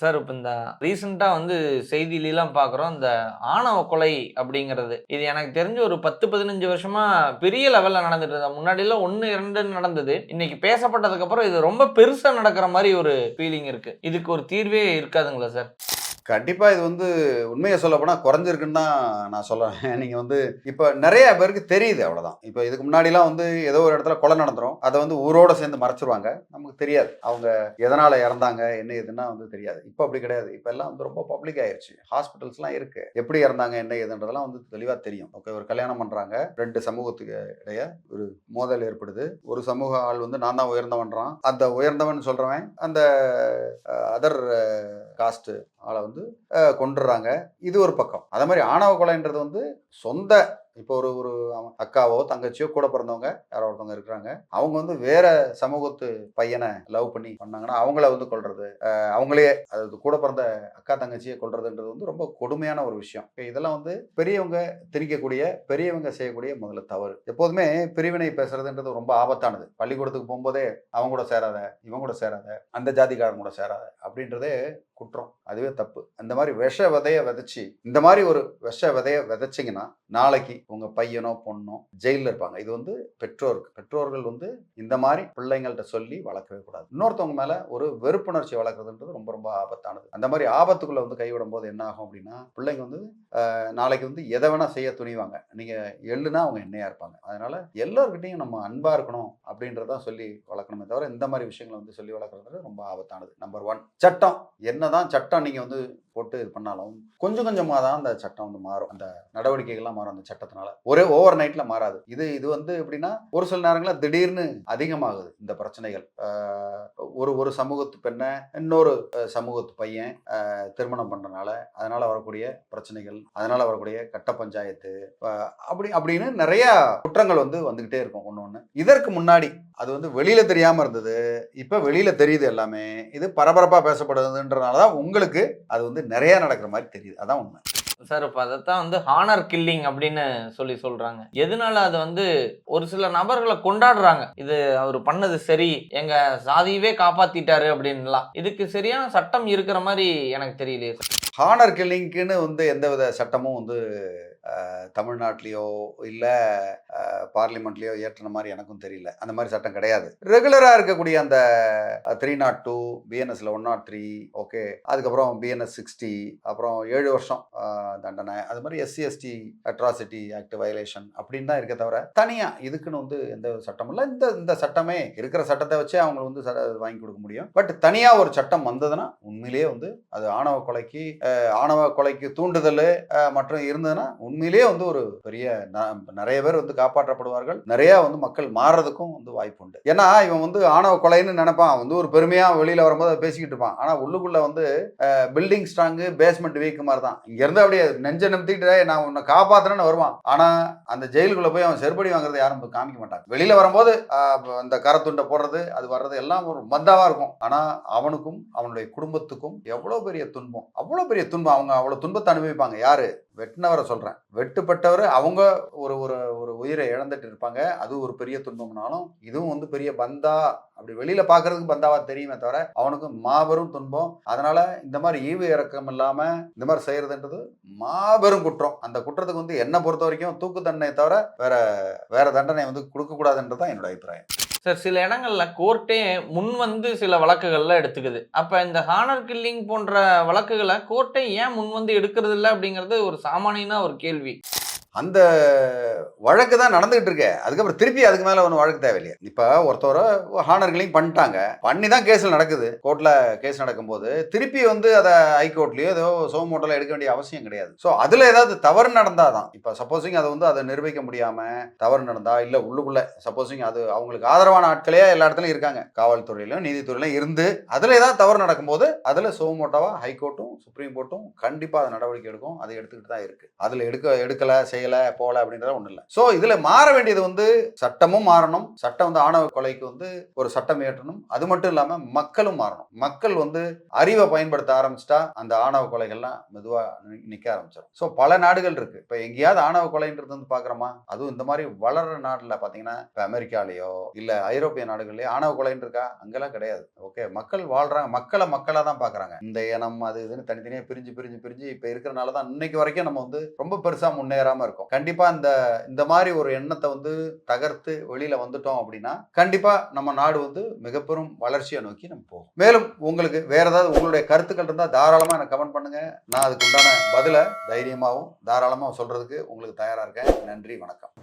Sir இப்ப இந்த ரீசென்ட்டா செய்தியிலலாம் பார்க்குறோம். இந்த ஆணவ கொலை அப்படிங்கிறது. இது எனக்கு தெரிஞ்சு ஒரு 10, 15 வருஷமா பெரிய லெவல்ல நடந்துட்டு இருக்கு. முன்னாடிலாம் 1, 2ன்னு நடந்தது. இன்னைக்கு பேசப்பட்டதுக்கு அப்புறம் இது ரொம்ப பெருசா நடக்கிற மாரி ஒரு ஃபீலிங் இருக்கு. இதுக்கு ஒரு தீர்வே இருக்காதுங்களா சார்? கண்டிப்பா இது உண்மைய சொல்லப்போனா குறைஞ்சிருக்குன்னு தான் நான் சொல்லுவேன். நீங்க இப்ப நெறைய பேருக்கு தெரியுது அவ்வளோதான். இப்ப இதுக்கு முன்னாடிலாம் ஏதோ ஒரு இடத்துல கொலை நடந்துரும். அத ஊரோட சேர்ந்து மறைச்சுருவாங்க. நமக்கு தெரியாது. அவங்க எதனால இறந்தாங்க, என்ன ஏதுன்னா தெரியாது. இப்ப அப்படி கிடையாது. இப்ப எல்லாம் ரொம்ப பப்ளிக் ஆயிருச்சு. ஹாஸ்பிட்டல்ஸ்லாம் இருக்கு. எப்படி இறந்தாங்க, என்ன ஏதுன்றதெல்லாம் தெளிவா தெரியும். ஓகே, ஒரு கல்யாணம் பண்றாங்க. 2 சமூகத்துக்கு இடையே ஒரு மோதல் ஏற்படுது. ஒரு சமூக ஆள் நான் தான் உயர்ந்தவன்றான். அந்த உயர்ந்தவன் சொல்றவன் அந்த அதர் காஸ்ட் ஆள கொன்றுறாங்க. இது ஒரு பக்கம். அதே மாரி ஆணவ கொலைன்றது சொந்த இப்போ ஒரு ஒரு அக்காவோ, தங்கச்சியோ கூட பிறந்தவங்க யாரோ ஒருத்தவங்க இருக்கிறாங்க. அவங்க வேற சமூகத்து பையன லவ் பண்ணி பண்ணாங்கன்னா, அவங்கள கொல்றது. அவங்களே அதாவது கூட பிறந்த அக்கா, தங்கச்சிய கொல்றதுன்றது ரொம்ப கொடுமையான ஒரு விஷயம். இதெல்லாம் பெரியவங்க திணிக்கக்கூடிய, பெரியவங்க செய்யக்கூடிய முதல்ல தவறு. எப்போதுமே பிரிவினை பேசுறதுன்றது ரொம்ப ஆபத்தானது. பள்ளிக்கூடத்துக்கு போம்போதே அவங்க கூட சேராத, இவன் கூட சேராத, அந்த ஜாதிக்காரன் கூட சேராத அப்படின்றதே குற்றம். அதுவே தப்பு. அந்த மாதிரி விஷ விதைய விதைச்சு, இந்த மாதிரி ஒரு விஷ விதைய விதைச்சிங்கன்னா, நாளைக்கு உங்க பையனோ, பொண்ணோ ஜெயில்ல இருப்பாங்க. இது பெற்றோருக்கு. பெற்றோர்கள் இந்த மாதிரி பிள்ளைங்கள்ட்ட சொல்லி வளர்க்கவே கூடாது. இன்னொருத்தவங்க மேல ஒரு வெறுப்புணர்ச்சி வளர்க்கறதுன்றது ரொம்ப ரொம்ப ஆபத்தானது. அந்த மாதிரி ஆபத்துக்குள்ள கைவிடும் போது என்ன ஆகும் அப்படின்னா, பிள்ளைங்க நாளைக்கு எதை வேணா செய்ய துணிவாங்க. நீங்க எள்ளுனா அவங்க எண்ணெயா இருப்பாங்க. அதனால எல்லார்கிட்டையும் நம்ம அன்பா இருக்கணும் அப்படின்றத சொல்லி வளர்க்கணுமே தவிர, இந்த மாதிரி விஷயங்களை சொல்லி வளர்க்கறது ரொம்ப ஆபத்தானது. நம்பர் 1 சட்டம். என்னதான் சட்டம் நீங்க போட்டு இது பண்ணாலும் கொஞ்சம் கொஞ்சமா தான் அந்த சட்டம் மாறும். அந்த நடவடிக்கைகள்லாம் மாறும் அந்த சட்டத்தினால. ஒரே ஓவர் நைட்ல மாறாது. இது எப்படின்னா, ஒரு சில நேரங்கள்ல திடீர்னு அதிகமாகுது இந்த பிரச்சனைகள். ஒரு ஒரு சமூகத்து பெண்ண இன்னொரு சமூகத்து பையன் திருமணம் பண்றனால, அதனால வரக்கூடிய பிரச்சனைகள், அதனால வரக்கூடிய கட்ட பஞ்சாயத்து, அப்படின்னு நிறைய குற்றங்கள் வந்துகிட்டே இருக்கும் ஒண்ணு ஒண்ணு. இதற்கு முன்னாடி அது வெளியில தெரியாம இருந்தது. இப்ப வெளியில தெரியுது எல்லாமே. இது பரபரப்பா பேசப்படுதுன்றனால தான் உங்களுக்கு அது நிறைய நடக்கிற மாதிரி தெரியுது. அதான் உண்மை. சார் இப்ப அதத்தான் ஹானர் கில்லிங் அப்படின்னு சொல்றாங்க. எதனால அது ஒரு சில நபர்கள கொண்டாடுறாங்க. இது அவரு பண்ணது சரி, எங்க சாதியவே காப்பாத்திட்டாரு அப்படின்லாம். இதுக்கு சரியான சட்டம் இருக்கிற மாரி எனக்கு தெரியலையே சார். ஹானர் கில்லிங்க்குன்னு எந்தவித சட்டமும் தமிழ்நாட்டிலேயோ இல்ல பார்லிமெண்ட்லயோ ஏற்றின மாதிரி எனக்கும் தெரியல. அந்த மாதிரி சட்டம் கிடையாது. ரெகுலரா இருக்கக்கூடிய அந்த 302, பிஎன்எஸ்ல 103, ஓகே, அதுக்கப்புறம் பிஎன்எஸ் 60, அப்புறம் 7 வருஷம் தண்டனை, அது மாதிரி SC ST atrocity act violation அப்படின்னு தான் இருக்க தவிர, தனியா இதுக்குன்னு எந்த சட்டம் இல்லை. இந்த இந்த சட்டமே இருக்கிற சட்டத்தை வச்சே அவங்க வாங்கி கொடுக்க முடியும். பட் தனியா ஒரு சட்டம் வந்ததுன்னா உண்மையிலேயே அது ஆணவ கொலைக்கு தூண்டுதல் மற்றும் இருந்ததுன்னா உண்மையிலேயே ஒரு பெரிய நிறைய பேர் காப்பாற்றப்படுவார்கள். நிறைய மக்கள் மாறுறதுக்கும் வாய்ப்பு உண்டு. ஏன்னா இவன் ஆணவ கொலைன்னு நினைப்பான். ஒரு பெருமையா வெளியில வரும்போது அதை பேசிக்கிட்டு இருப்பான். ஆனா உள்ளுக்குள்ள பில்டிங் ஸ்ட்ராங், பேஸ்மெண்ட் வீக் மாதிரி தான். இங்க இருந்து அப்படியே நெஞ்ச நிமித்திட்டு நான் உன்னை காப்பாத்துறேன்னு வருவான். ஆனா அந்த ஜெயிலுக்குள்ள போய் அவன் செருப்படி வாங்குறது யாரும் காமிக்க மாட்டாங்க. வெளியில வரும்போது அந்த கரத்துண்டை போடுறது, அது வர்றது எல்லாம் ஒரு மந்தாவா இருக்கும். ஆனா அவனுக்கும் அவனுடைய குடும்பத்துக்கும் எவ்வளவு பெரிய துன்பம், அவ்வளவு பெரிய துன்பம். அவங்க அவ்வளவு துன்பத்தை அனுபவிப்பாங்க. யாரு? வெட்டினவரை சொல்றேன். வெட்டுப்பட்டவர் அவங்க ஒரு ஒரு ஒரு உயிரை இழந்துட்டு இருப்பாங்க. அது ஒரு பெரிய துன்பம்னாலும் இதுவும் பெரிய பந்தா அப்படி வெளியில பாக்குறதுக்கு பந்தாவா தெரியுமே தவிர அவனுக்கு மாபெரும் துன்பம். அதனால இந்த மாதிரி ஈவு இறக்கம் இல்லாம இந்த மாதிரி செய்யறதுன்றது மாபெரும் குற்றம். அந்த குற்றத்துக்கு என்ன பொறுத்த வரைக்கும் தூக்கு தண்டனை தவிர வேற வேற தண்டனை கொடுக்க கூடாதுன்றதுதான் என்னோட அபிப்பிராயம். சார் சில இடங்கள்ல கோர்ட்டே சில வழக்குகள்லாம் எடுத்துக்குது. அப்ப இந்த ஹானர் கில்லிங் போன்ற வழக்குகள கோர்ட்டே ஏன் எடுக்கிறது இல்ல அப்படிங்கிறது ஒரு சாமானியனா ஒரு கேள்வி. அந்த வழக்கு தான் நடந்துகிட்டு இருக்கு. அதுக்கப்புறம் திருப்பி அதுக்கு மேல ஒன்றும் வழக்கு தேவையில்லையே. இப்ப ஒருத்தவரை ஹானர் கில்லிங் பண்ணிட்டாங்க. பண்ணி தான் கேஸ் நடக்குது. கோர்ட்ல கேஸ் நடக்கும்போது திருப்பி அதை ஹைகோர்ட்லயோ ஏதோ சோமோட்டோல எடுக்க வேண்டிய அவசியம் கிடையாது. ஸோ அதுல ஏதாவது தவறு நடந்தாதான். இப்ப சப்போஸிங் அதை நிரூபிக்க முடியாம தவறு நடந்தா, இல்ல உள்ளுக்குள்ள சப்போஸிங் அது அவங்களுக்கு ஆதரவான ஆட்களே எல்லா இடத்துலயும் இருக்காங்க. காவல்துறையிலும் நீதித்துறையிலும் இருந்து அதுல ஏதாவது தவறு நடக்கும்போது அதுல சோமோட்டோவா ஹைகோர்ட்டும் சுப்ரீம் கோர்ட்டும் கண்டிப்பா அதை நடவடிக்கை எடுக்கும். அதை எடுத்துக்கிட்டு தான் இருக்கு. அதுல எடுக்கல செய்ய செய்யல போல அப்படின்றத ஒண்ணு இல்லை. சோ இதுல மாற வேண்டியது வந்து சட்டமும் மாறணும். சட்டம் வந்து ஆணவ கொலைக்கு வந்து ஒரு சட்டம் இயற்றணும். அது மட்டும் இல்லாம மக்களும் மாறணும். மக்கள் வந்து அறிவை பயன்படுத்த ஆரம்பிச்சிட்டா அந்த ஆணவ கொலைகள்லாம் மெதுவா நிக்க ஆரம்பிச்சிடும். சோ பல நாடுகள் இருக்கு. இப்ப எங்கேயாவது ஆணவ கொலைன்றது வந்து பாக்குறோமா? அதுவும் இந்த மாதிரி வளர்ற நாடுல பாத்தீங்கன்னா இப்ப அமெரிக்காலயோ இல்ல ஐரோப்பிய நாடுகள்லயோ ஆணவ கொலைன்னு இருக்கா? அங்கெல்லாம் கிடையாது. ஓகே, மக்கள் வாழ்றாங்க. மக்களா தான் பாக்குறாங்க. இந்த இனம் அது இதுன்னு தனித்தனியா பிரிஞ்சு பிரிஞ்சு பிரிஞ்சு இப்ப இருக்கிறனால தான் இன்னைக்கு வரைக்கும் நம்ம வந்து ரொம்ப பெருசா முன்னேறாம இருக்கோம். கண்டிப்பா இந்த மாதிரி ஒரு எண்ணத்தை வந்து தகர்த்து வெளியில வந்துட்டோம் அப்படின்னா கண்டிப்பா நம்ம நாடு வந்து மிகப்பெரும் வளர்ச்சியை நோக்கி நம்ம போகும். மேலும் உங்களுக்கு வேற ஏதாவது உங்களுடைய கருத்துக்கள் இருந்தா தாராளமா எனக்கு கமெண்ட் பண்ணுங்க. நான் அதுக்கு உண்டான பதில தைரியமாவும் தாராளமா சொல்றதுக்கு உங்களுக்கு தயாரா இருக்கேன். நன்றி, வணக்கம்.